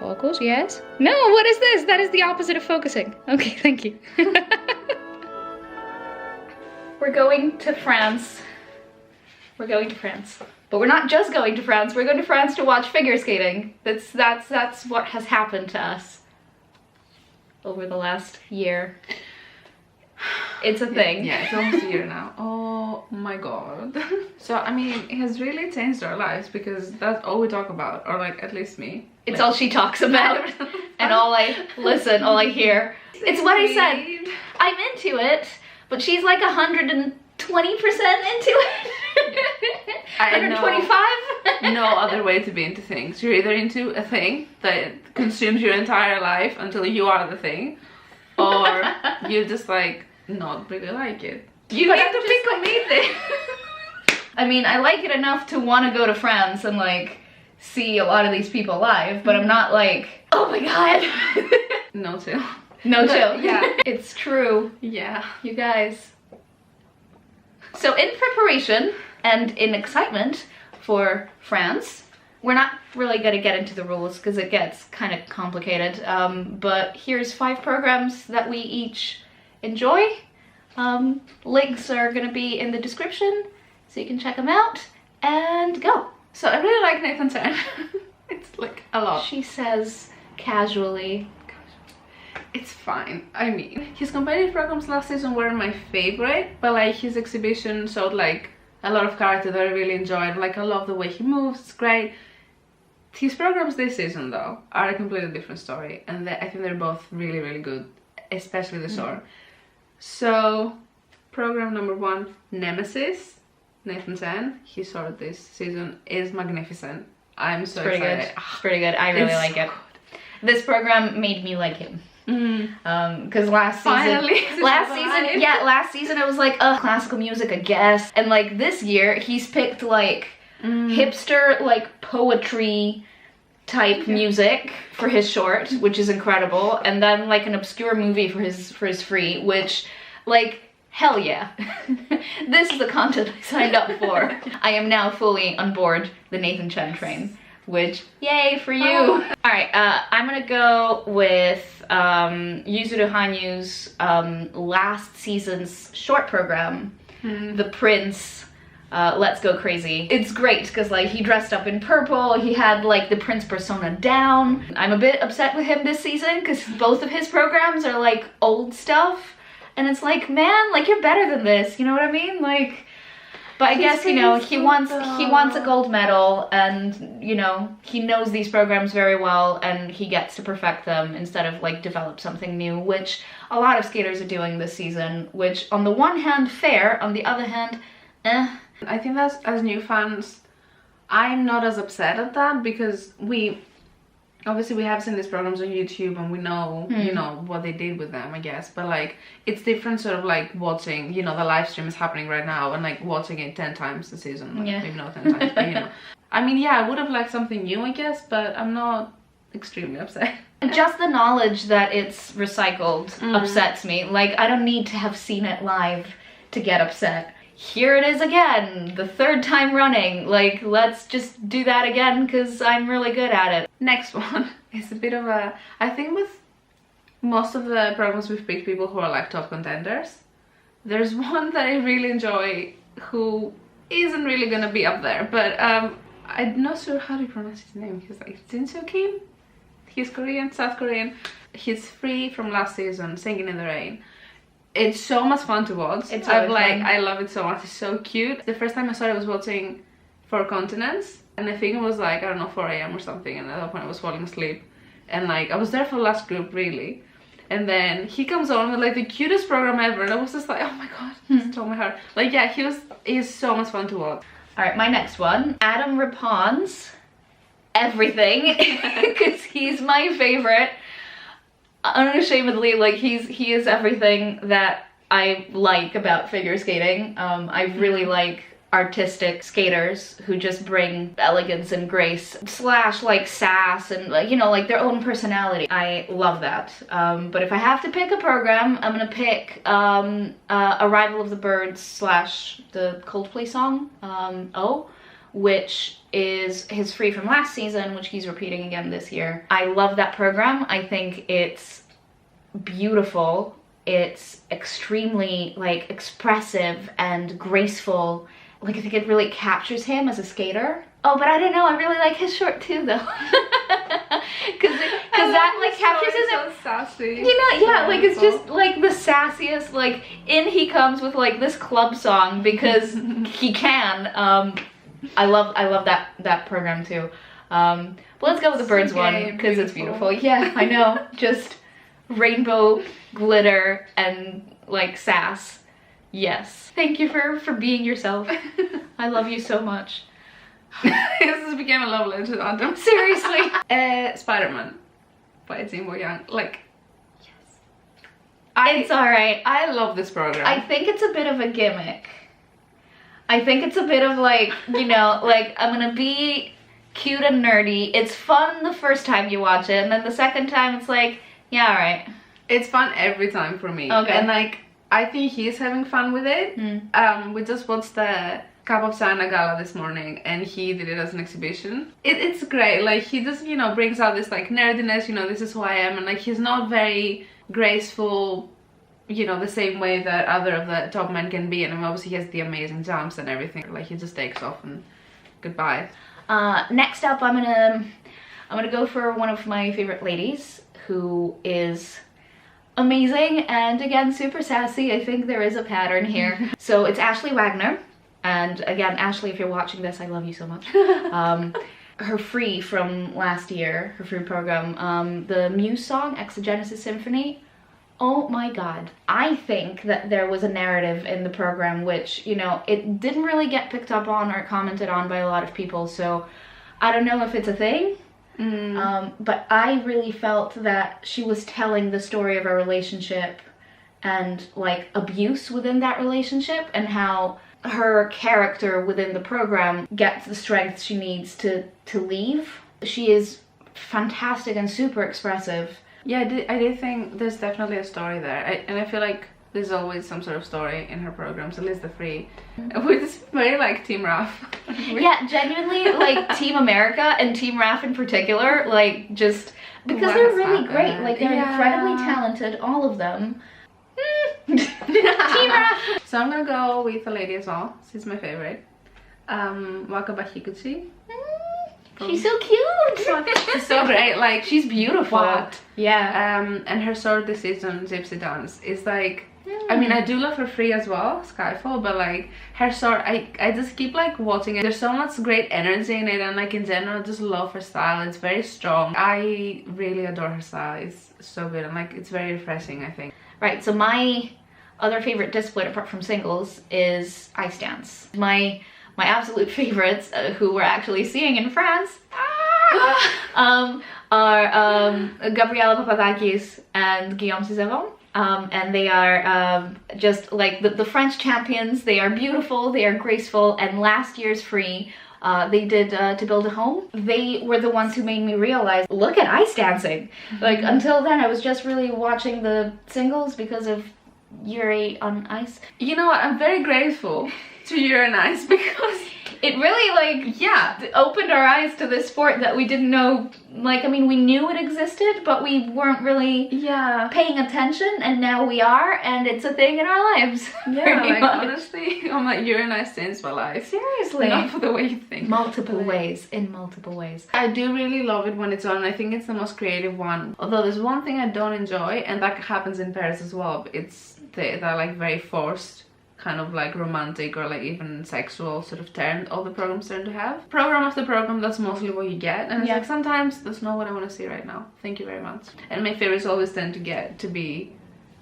Focus, yes. No, what is this? That is the opposite of focusing. Okay, thank you. We're going to France. We're going to France. But we're not just going to France, we're going to France to watch figure skating. That's what has happened to us over the last year. It's a thing. Yeah, it's almost a year now. Oh my god. So, I mean, it has really changed our lives because that's all we talk about, or like, at least me. It's all she talks about, and all I listen, all I hear. It's what I said. I'm into it, but she's like 120% into it. 125? No other way to be into things. You're either into a thing that consumes your entire life until you are the thing, or you just like not really like it. You need to pick a me thing. I mean, I like it enough to want to go to France and like see a lot of these people live, but I'm not like, oh my god. No chill. No chill. Yeah, it's true. Yeah. You guys. So in preparation and in excitement for France, we're not really going to get into the rules because it gets kind of complicated, but here's 5 programs that we each enjoy. Links are going to be in the description so you can check them out and go. So I really like Nathan Chen. It's like a lot. She says casually. It's fine. I mean, his competitive programs last season weren't my favorite, but like his exhibition showed like a lot of character that I really enjoyed. Like I love the way he moves, it's great. His programs this season though are a completely different story, and I think they're both really, really good, especially the short. So, program number 1, Nemesis, Nathan Chen. His short this season is magnificent. I'm so excited. It's pretty good. I really like it. This program made me like him. Because last season it was like classical music, I guess, and like this year he's picked like hipster like poetry type music for his short, which is incredible, and then like an obscure movie for his free, which like hell yeah. This is the content I signed up for. I am now fully on board the Nathan Chen train, which yay for you. Alright, I'm gonna go with Yuzuru Hanyu's last season's short program, The Prince, Let's Go Crazy. It's great because like he dressed up in purple, he had like the prince persona down. I'm a bit upset with him this season because both of his programs are like old stuff, and it's like, man, like you're better than this, you know what I mean? Like, but I guess, you know, he wants a gold medal, and, you know, he knows these programs very well, and he gets to perfect them instead of, like, develop something new, which a lot of skaters are doing this season, which, on the one hand, fair, on the other hand, eh. I think that as new fans, I'm not as upset at that, because obviously we have seen these programs on YouTube and we know, you know, what they did with them, I guess. But like, it's different sort of like watching, you know, the live stream is happening right now and like watching it 10 times the season. Like, maybe not 10 times, but you know. I mean, yeah, I would have liked something new, I guess, but I'm not extremely upset. Just the knowledge that it's recycled upsets me. Like, I don't need to have seen it live to get upset. Here it is again, the 3rd time running. Like, let's just do that again because I'm really good at it. Next one is a bit of a, I think with most of the programs we've picked people who are like top contenders. There's one that I really enjoy who isn't really gonna be up there, but I'm not sure how to pronounce his name. He's like Jinso Kim. He's Korean, South Korean. He's free from last season, Singing in the Rain. It's so much fun to watch. It's really fun. I love it so much. It's so cute. The first time I saw it, I was watching 4 Continents, and I think it was like, I don't know, 4 AM or something, and at that point I was falling asleep. And like, I was there for the last group, really. And then he comes on with like the cutest program ever, and I was just like, oh my god, it stole my heart. Like, yeah, he's so much fun to watch. Alright, my next one, Adam Rippon's Everything, because he's my favorite. Unashamedly, like he is everything that I like about figure skating. I really like artistic skaters who just bring elegance and grace slash like sass and like, you know, like their own personality. I love that. But if I have to pick a program, I'm gonna pick Arrival of the Birds slash the Coldplay song, Oh, which is his free from last season, which he's repeating again this year. I love that program. I think it's beautiful. It's extremely like expressive and graceful. Like, I think it really captures him as a skater. Oh, but I don't know, I really like his short too though. Cause that like captures his, so sassy. You know, yeah, like it's just like the sassiest, like in he comes with like this club song because he can. I love that program too. But let's go with the birds one because it's beautiful. Yeah, I know. Just rainbow glitter and like sass. Yes. Thank you for being yourself. I love you so much. This has become a love letter to Adam. Seriously. Spider-Man by Tim Young. Like, yes. It's alright. I love this program. I think it's a bit of a gimmick. I think it's a bit of like, you know, like I'm gonna be cute and nerdy. It's fun the first time you watch it, and then the second time it's like, yeah, alright. It's fun every time for me. Okay. And like, I think he's having fun with it. We just watched the Cup of China Gala this morning and he did it as an exhibition. It's great. Like, he just, you know, brings out this like nerdiness, you know, this is who I am, and like he's not very graceful, you know, the same way that other of the top men can be, and obviously he has the amazing jumps and everything. Like, he just takes off and goodbye. Next up, I'm gonna go for one of my favorite ladies who is amazing and again super sassy. I think there is a pattern here. So it's Ashley Wagner, and again, Ashley, if you're watching this, I love you so much. Her free from last year, her free program, the Muse song Exogenesis Symphony. Oh my god. I think that there was a narrative in the program which, you know, it didn't really get picked up on or commented on by a lot of people, so I don't know if it's a thing. But I really felt that she was telling the story of a relationship and like abuse within that relationship, and how her character within the program gets the strength she needs to leave. She is fantastic and super expressive. Yeah, I did think there's definitely a story there, and I feel like there's always some sort of story in her programs, at least the free, which is very like Team Raf. Yeah, genuinely like Team America and Team Raf in particular, like just because they're really great, like they're incredibly talented, all of them. Team Raf. So I'm gonna go with a lady as well. She's my favorite. Wakaba Higuchi. She's so cute. She's so great. Like, she's beautiful. What? Yeah. And her sword decision, Gypsy Dance, is like, I mean, I do love her free as well, Skyfall, but like her sword, I just keep like watching it. There's so much great energy in it, and like in general, I just love her style. It's very strong. I really adore her style. It's so good, and like it's very refreshing, I think. Right. So my other favorite discipline apart from singles is ice dance. My absolute favorites, who we're actually seeing in France, are Gabriela Papadakis and Guillaume Cizeron. And they are just like the French champions. They are beautiful, they are graceful, and last year's free, they did To Build a Home. They were the ones who made me realize, look at ice dancing. Like, until then I was just really watching the singles because of Yuri on Ice. You know what, I'm very grateful to Yuri on Ice because it really, like, yeah, opened our eyes to this sport that we didn't know. Like, I mean, we knew it existed, but we weren't really paying attention, and now we are, and it's a thing in our lives. Yeah, like, honestly, I'm like, Yuri on Ice changed my life. Seriously. Not for the way you think. Multiple ways, in multiple ways. I do really love it when it's on. I think it's the most creative one. Although there's one thing I don't enjoy, and that happens in Paris as well, it's the like very forced kind of like romantic or like even sexual sort of turn all the programs tend to have. Program after program, that's mostly what you get, and it's like sometimes that's not what I want to see right now. Thank you very much. And my favorites always tend to get to be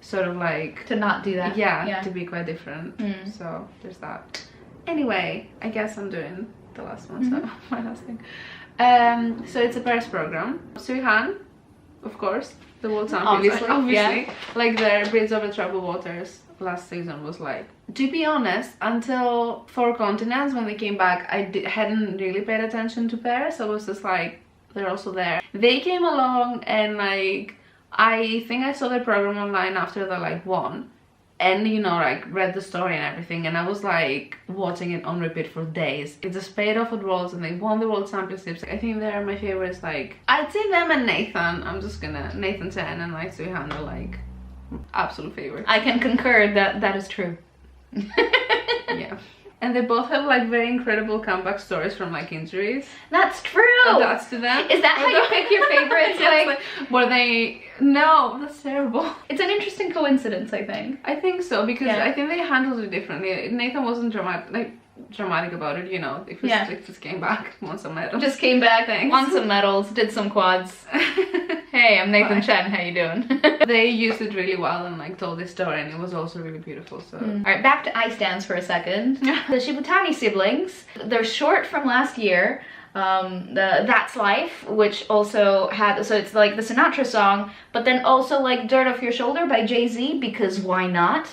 sort of like to not do that. Yeah, to be quite different. So there's that. Anyway, I guess I'm doing the last one, so my last thing. So it's a Paris program. Sui Han, of course, the world champion, obviously. Like the Bridge over Troubled Waters last season was like, to be honest, until Four Continents, when they came back, I hadn't really paid attention to Paris. I was just like, they're also there. They came along, and like I think I saw their program online after they like won, and you know, like read the story and everything, and I was like watching it on repeat for days. It just paid off at Worlds and they won the World Championships. I think they're my favorites. Like, I'd say them and Nathan. I'm just gonna Nathan Chen and like Suhan are like absolute favorites. I can concur that is true. Yeah. And they both have like very incredible comeback stories from like injuries. That's true. That's to them. Is that how you pick your favorites? Yes, like, were they? No, that's terrible. It's an interesting coincidence, I think. I think so, because Yeah. I think they handled it differently. Nathan wasn't dramatic about it, you know. If it just came back, won some medals. Just came back, Thanks. won some medals, did some quads. Hey, I'm Nathan Chen, how you doing? They used it really well and like told this story, and it was also really beautiful. So Alright, back to ice dance for a second. The Shibutani siblings, they're short from last year. That's Life, which also had, so it's like the Sinatra song, but then also like Dirt Off Your Shoulder by Jay-Z, because why not?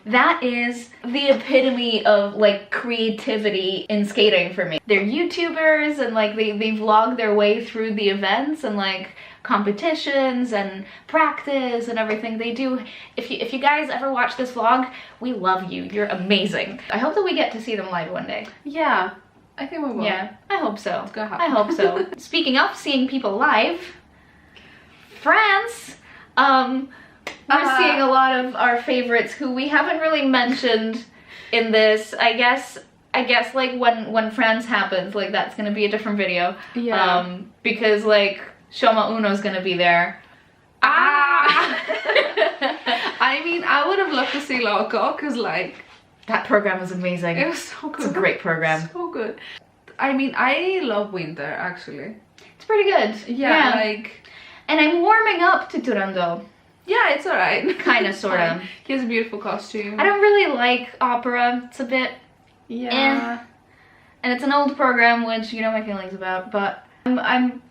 That is the epitome of like creativity in skating for me. They're YouTubers and like they vlog their way through the events and like competitions and practice and everything they do. If you guys ever watch this vlog, we love you. You're amazing. I hope that we get to see them live one day. yeah, I think we will. Yeah, I hope so. It's gonna happen. I hope so. Speaking of seeing people live, France, we're seeing a lot of our favorites who we haven't really mentioned in this. I guess like when France happens, like that's gonna be a different video. Yeah. Because like Shoma Uno's gonna be there. I mean, I would have loved to see Loco, because like that program was amazing. it was so good. It's a great program. So good. I mean, I love winter actually. It's pretty good. Yeah, like, and I'm warming up to Turandot. yeah, it's alright. Kinda, sorta. He has a beautiful costume. I don't really like opera. It's a bit Yeah. and it's an old program, which you know my feelings about, but I'm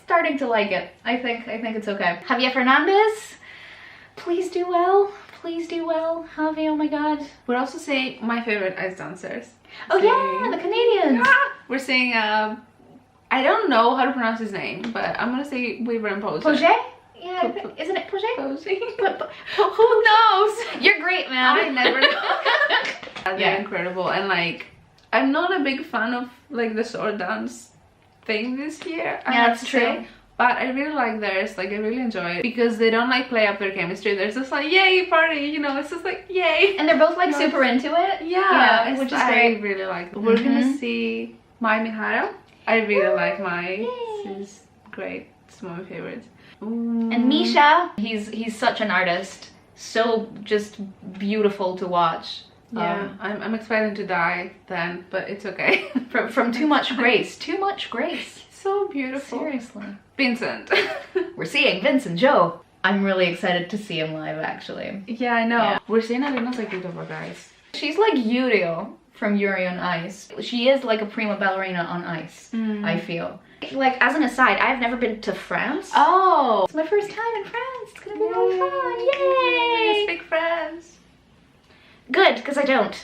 starting to like it. I think it's okay. Javier Fernandez, please do well. Please do well, Javi. Oh my god. We're also seeing my favorite ice dancers. Oh yeah, the Canadians. We're seeing I don't know how to pronounce his name, but I'm gonna say Weaver and Pose. Poget? Yeah, isn't it Poget? Posey. Who knows? You're great, man. I never know. They're incredible, and like I'm not a big fan of like the sword dance thing this year. I have that's to true. say. But I really like theirs, like I really enjoy it, because they don't like play up their chemistry. They're just like, yay, party, you know, it's just like, yay. And they're both like super into it. Yeah, which is I great. really like it. We're gonna see Mai Mihara. I really like Mai. She's great. It's one of my favorites. And Misha, he's such an artist. So just beautiful to watch. Yeah, I'm expecting to die then, but it's okay. From too much grace. Too much grace. So beautiful. Seriously. Vincent. We're seeing Vincent Joe. I'm really excited to see him live, actually. Yeah, I know. Yeah. We're seeing Alina Zakutova, guys. She's like Yurio from Yuri on Ice. She is like a prima ballerina on ice, I feel. Like, as an aside, I've never been to France. Oh! It's my first time in France. It's gonna be really fun. Yay! Speak French. Good, because I don't.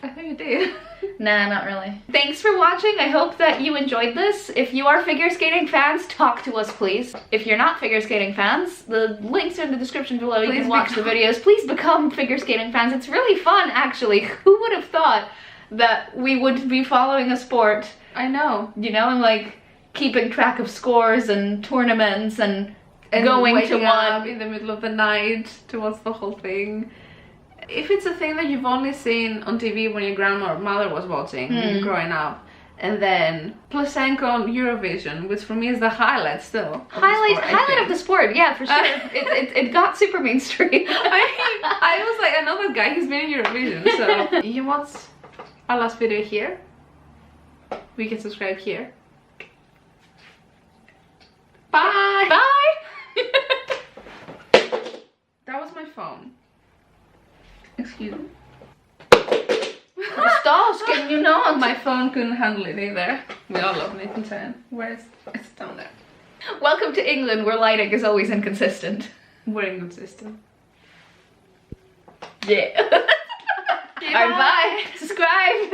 I thought you did. Nah, not really. Thanks for watching. I hope that you enjoyed this. If you are figure skating fans, talk to us, please. If you're not figure skating fans, the links are in the description below. You can watch the videos. Please become figure skating fans. It's really fun, actually. Who would have thought that we would be following a sport? I know. You know, and like keeping track of scores and tournaments and going to waking up one in the middle of the night to watch the whole thing. If it's a thing that you've only seen on TV when your grandmother was watching growing up, and then Placenko on Eurovision, which for me is the highlight still. Highlight of the sport, yeah, for sure. It got super mainstream. I was like, I know that guy, he's been in Eurovision, so you watch our last video here. We can subscribe here. Bye! Bye! That was my phone. Excuse me. Estás que you know. My phone couldn't handle it either. We all love Nathan Chen. Where's it's down there? Welcome to England, where lighting is always inconsistent. We're inconsistent. Yeah. Alright, bye. Subscribe.